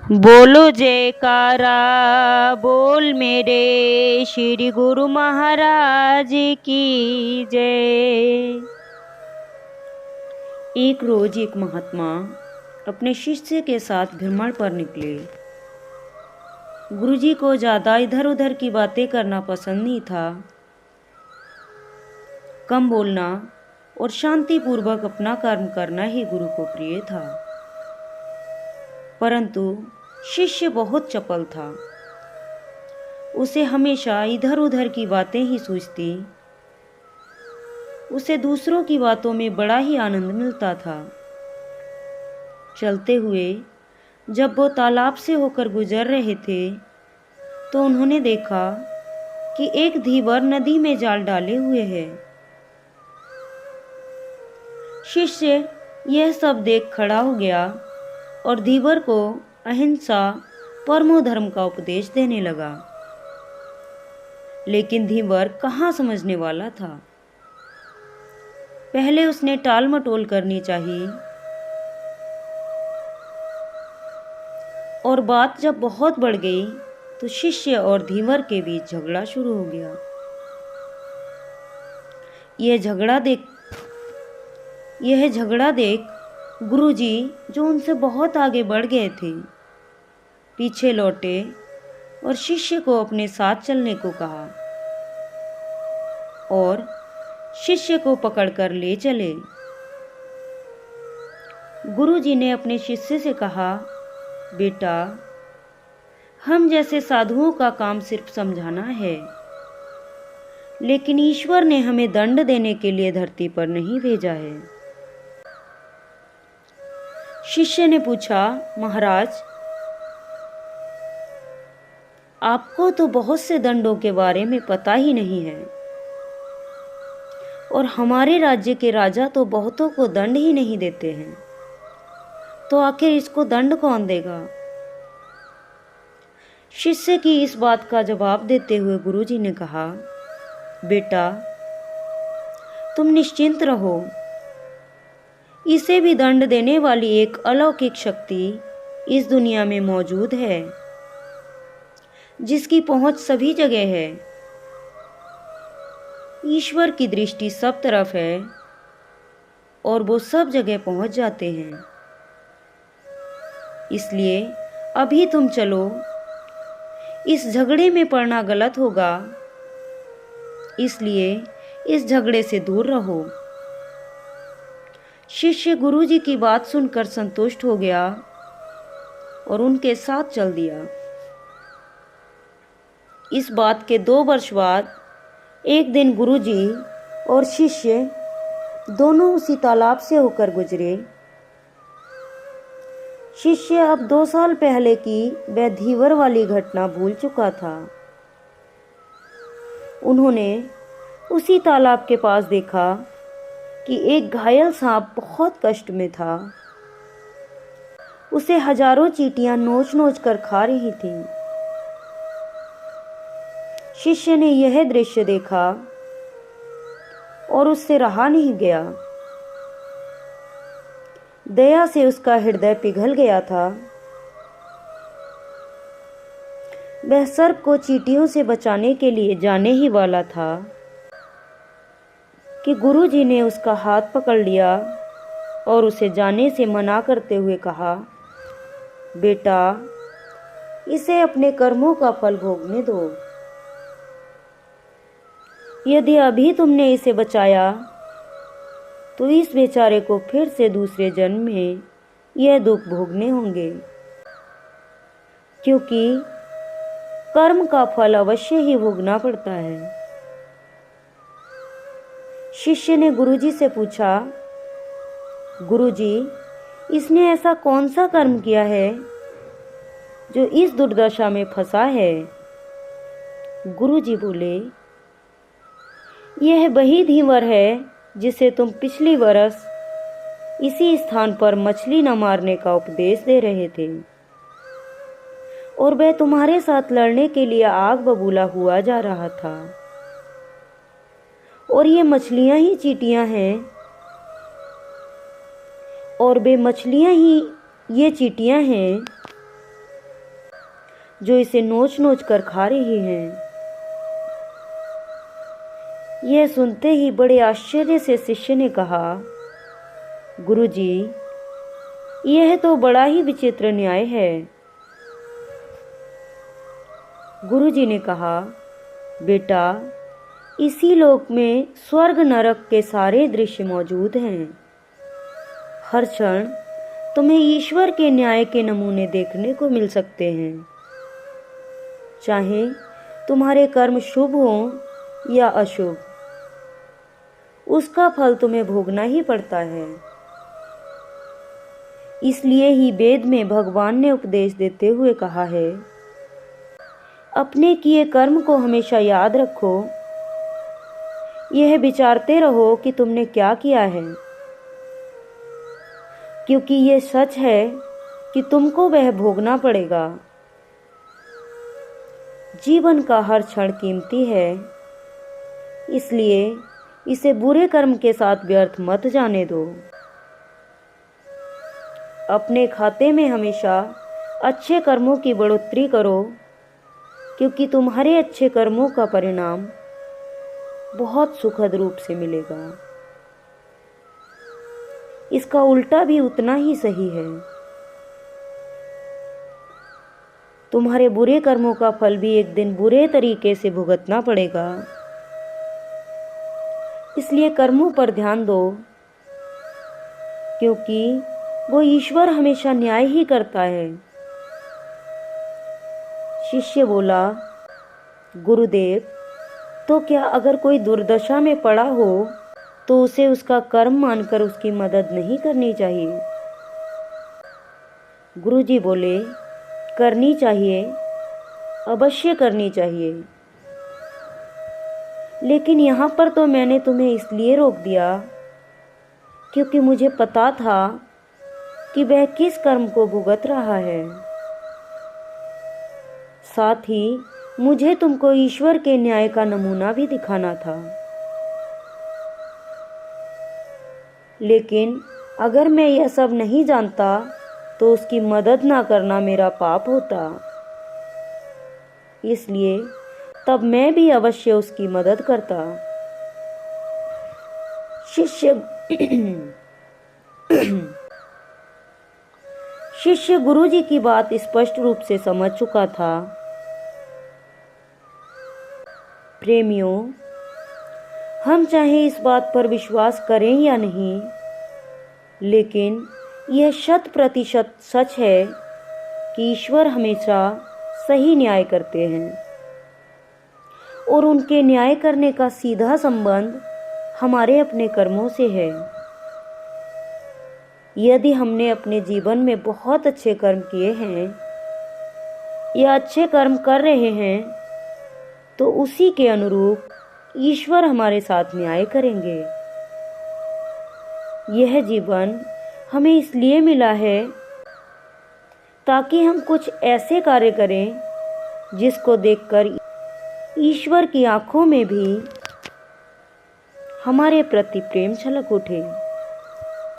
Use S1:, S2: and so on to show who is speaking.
S1: बोलो जयकारा बोल मेरे श्री गुरु महाराज की जय। एक रोज एक महात्मा अपने शिष्य के साथ भ्रमण पर निकले। गुरुजी को ज़्यादा इधर उधर की बातें करना पसंद नहीं था। कम बोलना और शांतिपूर्वक अपना कर्म करना ही गुरु को प्रिय था। परंतु शिष्य बहुत चपल था। उसे हमेशा इधर उधर की बातें ही सूझती। उसे दूसरों की बातों में बड़ा ही आनंद मिलता था। चलते हुए जब वो तालाब से होकर गुजर रहे थे तो उन्होंने देखा कि एक धीवर नदी में जाल डाले हुए है। शिष्य यह सब देख खड़ा हो गया और धीवर को अहिंसा परमो धर्म का उपदेश देने लगा। लेकिन धीवर कहाँ समझने वाला था। पहले उसने टाल मटोल करनी चाहिए और बात जब बहुत बढ़ गई तो शिष्य और धीवर के बीच झगड़ा शुरू हो गया। यह झगड़ा देख गुरुजी, जो उनसे बहुत आगे बढ़ गए थे, पीछे लौटे और शिष्य को अपने साथ चलने को कहा और शिष्य को पकड़कर ले चले। गुरुजी ने अपने शिष्य से कहा, बेटा, हम जैसे साधुओं का काम सिर्फ समझाना है, लेकिन ईश्वर ने हमें दंड देने के लिए धरती पर नहीं भेजा है। शिष्य ने पूछा, महाराज, आपको तो बहुत से दंडों के बारे में पता ही नहीं है और हमारे राज्य के राजा तो बहुतों को दंड ही नहीं देते हैं, तो आखिर इसको दंड कौन देगा? शिष्य की इस बात का जवाब देते हुए गुरुजी ने कहा, बेटा, तुम निश्चिंत रहो। इसे भी दंड देने वाली एक अलौकिक शक्ति इस दुनिया में मौजूद है, जिसकी पहुंच सभी जगह है। ईश्वर की दृष्टि सब तरफ है और वो सब जगह पहुंच जाते हैं। इसलिए अभी तुम चलो। इस झगड़े में पड़ना गलत होगा, इसलिए इस झगड़े से दूर रहो। शिष्य गुरुजी की बात सुनकर संतुष्ट हो गया और उनके साथ चल दिया। इस बात के 2 वर्ष बाद एक दिन गुरुजी और शिष्य दोनों उसी तालाब से होकर गुजरे। शिष्य अब 2 साल पहले की वह धीवर वाली घटना भूल चुका था। उन्होंने उसी तालाब के पास देखा कि एक घायल सांप बहुत कष्ट में था। उसे हजारों चींटियां नोच नोच कर खा रही थीं। शिष्य ने यह दृश्य देखा और उससे रहा नहीं गया। दया से उसका हृदय पिघल गया था। वह सर्प को चींटियों से बचाने के लिए जाने ही वाला था कि गुरुजी ने उसका हाथ पकड़ लिया और उसे जाने से मना करते हुए कहा, बेटा, इसे अपने कर्मों का फल भोगने दो। यदि अभी तुमने इसे बचाया तो इस बेचारे को फिर से दूसरे जन्म में यह दुख भोगने होंगे, क्योंकि कर्म का फल अवश्य ही भोगना पड़ता है। शिष्य ने गुरुजी से पूछा, गुरुजी, इसने ऐसा कौन सा कर्म किया है जो इस दुर्दशा में फंसा है? गुरुजी बोले, यह वही धीवर है जिसे तुम पिछली बरस इसी स्थान पर मछली न मारने का उपदेश दे रहे थे और वह तुम्हारे साथ लड़ने के लिए आग बबूला हुआ जा रहा था। और ये मछलियां ही चींटियां हैं और वे मछलियां ही ये चींटियां हैं जो इसे नोच नोच कर खा रही हैं। यह सुनते ही बड़े आश्चर्य से शिष्य ने कहा, गुरुजी, यह तो बड़ा ही विचित्र न्याय है। गुरुजी ने कहा, बेटा, इसी लोक में स्वर्ग नरक के सारे दृश्य मौजूद हैं। हर क्षण तुम्हें ईश्वर के न्याय के नमूने देखने को मिल सकते हैं। चाहे तुम्हारे कर्म शुभ हों या अशुभ, उसका फल तुम्हें भोगना ही पड़ता है। इसलिए ही वेद में भगवान ने उपदेश देते हुए कहा है, अपने किए कर्म को हमेशा याद रखो, यह विचारते रहो कि तुमने क्या किया है, क्योंकि ये सच है कि तुमको वह भोगना पड़ेगा। जीवन का हर क्षण कीमती है, इसलिए इसे बुरे कर्म के साथ व्यर्थ मत जाने दो। अपने खाते में हमेशा अच्छे कर्मों की बढ़ोतरी करो, क्योंकि तुम्हारे अच्छे कर्मों का परिणाम बहुत सुखद रूप से मिलेगा। इसका उल्टा भी उतना ही सही है। तुम्हारे बुरे कर्मों का फल भी एक दिन बुरे तरीके से भुगतना पड़ेगा। इसलिए कर्मों पर ध्यान दो, क्योंकि वो ईश्वर हमेशा न्याय ही करता है। शिष्य बोला, गुरुदेव, तो क्या अगर कोई दुर्दशा में पड़ा हो तो उसे उसका कर्म मानकर उसकी मदद नहीं करनी चाहिए? गुरुजी बोले, करनी चाहिए, अवश्य करनी चाहिए। लेकिन यहाँ पर तो मैंने तुम्हें इसलिए रोक दिया क्योंकि मुझे पता था कि वह किस कर्म को भुगत रहा है। साथ ही मुझे तुमको ईश्वर के न्याय का नमूना भी दिखाना था। लेकिन अगर मैं यह सब नहीं जानता तो उसकी मदद ना करना मेरा पाप होता। इसलिए तब मैं भी अवश्य उसकी मदद करता। शिष्य गुरुजी की बात स्पष्ट रूप से समझ चुका था। प्रेमियों, हम चाहे इस बात पर विश्वास करें या नहीं, लेकिन यह 100% सच है कि ईश्वर हमेशा सही न्याय करते हैं और उनके न्याय करने का सीधा संबंध हमारे अपने कर्मों से है। यदि हमने अपने जीवन में बहुत अच्छे कर्म किए हैं या अच्छे कर्म कर रहे हैं तो उसी के अनुरूप ईश्वर हमारे साथ न्याय करेंगे। यह जीवन हमें इसलिए मिला है ताकि हम कुछ ऐसे कार्य करें जिसको देखकर ईश्वर की आंखों में भी हमारे प्रति प्रेम छलक उठे।